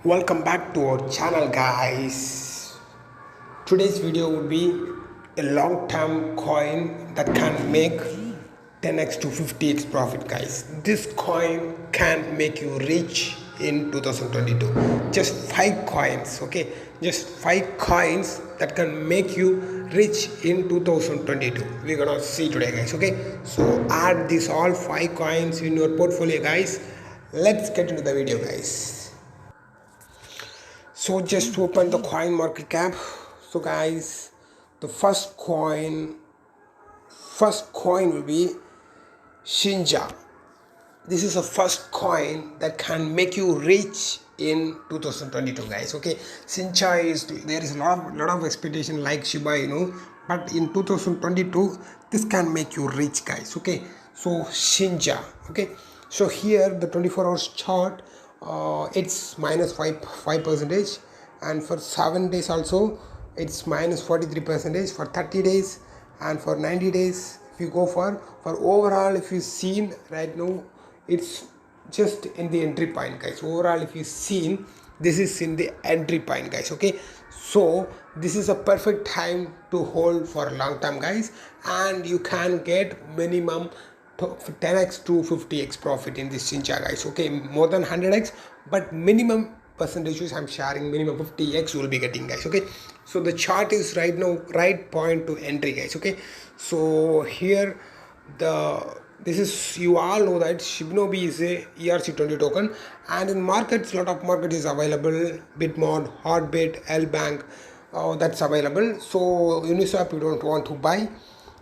Welcome back to our channel, guys. Today's video would be a long-term coin that can make 10x to 50x profit, guys. This coin can make you rich in 2022. Just 5 coins, okay? Just 5 coins that can make you rich in 2022. We're gonna see today, guys, okay? So add these all 5 coins in your portfolio, guys. Let's get into the video, guys. So just open the coin market cap. So guys, the first coin will be Shinja. This is the first coin that can make you rich in 2022, guys. Okay, Shinja is, there is a lot of expectation like Shiba Inu, but in 2022 this can make you rich, guys. Okay, so Shinja. Okay, so here the 24 hours chart, it's minus 5 percentage, and for 7 days also it's minus 43 percentage for 30 days, and for 90 days if you go for overall, if you seen right now, it's just in the entry point, guys. Overall, if you seen, this is in the entry point, guys. Okay, so this is a perfect time to hold for a long time, guys, and you can get minimum 10x to 50x profit in this Shincha, guys. Okay, more than 100x, but minimum percentages I'm sharing, minimum 50x you will be getting, guys. Okay, so the chart is right now right point to entry, guys. Okay, so here this is, you all know that Shibnobi is a ERC20 token, and in markets, lot of market is available. Bitmart, Hotbit, L-Bank, that's available. So Uniswap you don't want to buy,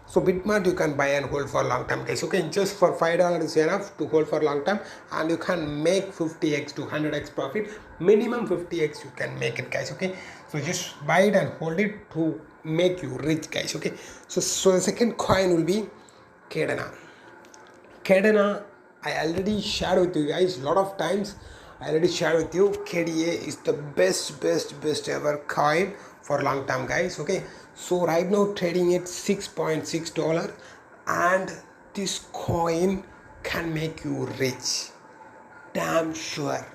so Bitmart you can buy and hold for a long time, guys. Okay, just for $5 is enough to hold for a long time, and you can make 50x to 100x profit. Minimum 50x you can make it, guys. Okay, so just buy it and hold it to make you rich, guys. Okay, so the second coin will be Cardano. I already shared with you guys a lot of times. I already shared with you, KDA is the best ever coin for long term, guys. Okay, so right now trading at $6.6, and this coin can make you rich, damn sure.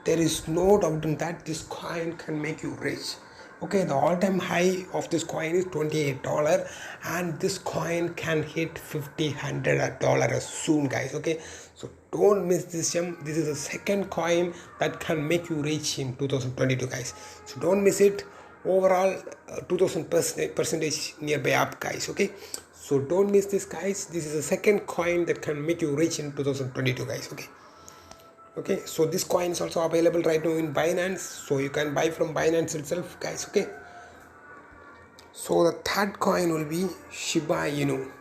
There is no doubt in that this coin can make you rich. Okay, the all-time high of this coin is $28, and this coin can hit $100 soon, guys. Okay, so don't miss this gem. This is the second coin that can make you rich in 2022, guys. So don't miss it. Overall 2000 percentage nearby up, guys. Okay, so don't miss this, guys. This is the second coin that can make you rich in 2022, guys. Okay, so this coin is also available right now in Binance, so you can buy from Binance itself, guys. Okay, so the third coin will be Shiba Inu.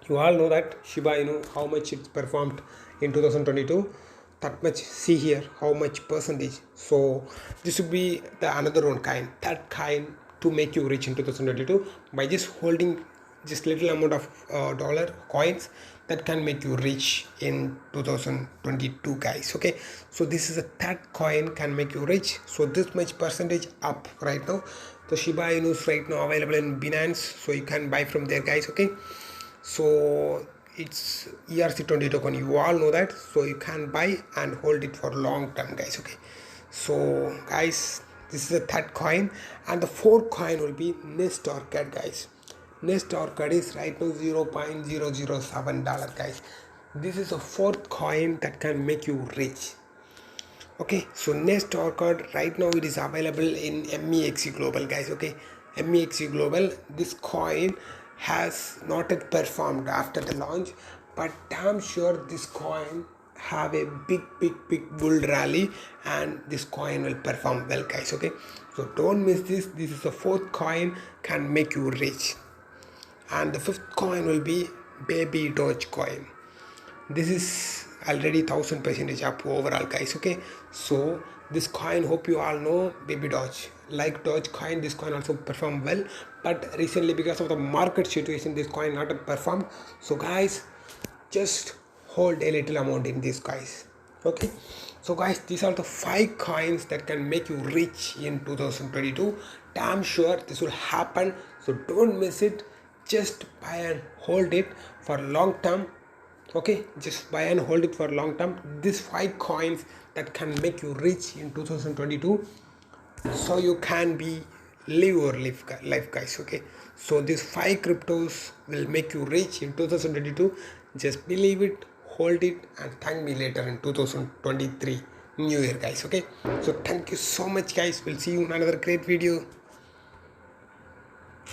You all know that Shiba Inu, how much it's performed in 2022, that much. See here how much percentage. So this would be the another one kind, third kind, to make you rich in 2022 by just holding just little amount of dollar coins that can make you rich in 2022, guys. Okay, so this is a third coin can make you rich. So this much percentage up right now. The Shiba Inu is right now available in Binance, so you can buy from there, guys. Okay, so it's ERC20 token, you all know that, so you can buy and hold it for long term, guys. Okay, so guys, this is the third coin, and the fourth coin will be Nest Orchid, guys. Nest Orchid is right now $0.007, guys. This is a fourth coin that can make you rich. Okay, so Nest Orchid right now it is available in Mxc Global, guys. Okay, Mxc Global, this coin has not yet performed after the launch, but damn sure this coin have a big bull rally, and this coin will perform well, guys. Okay, so don't miss this. This is the fourth coin can make you rich, and the fifth coin will be Baby Doge coin. This is already 1000% up overall, guys. Okay, so this coin, hope you all know Baby Doge. Like Doge coin, this coin also performed well, but recently because of the market situation this coin not performed. So guys, just hold a little amount in this, guys. Okay, so guys, these are the 5 coins that can make you rich in 2022. Damn sure this will happen, so don't miss it. Just buy and hold it for long term. Okay, just buy and hold it for long term. These 5 coins that can make you rich in 2022, so you can be live your life guys. Okay, so these 5 cryptos will make you rich in 2022. Just believe it, hold it, and thank me later in 2023 new year guys. Okay, so thank you so much guys. We'll see you in another great video.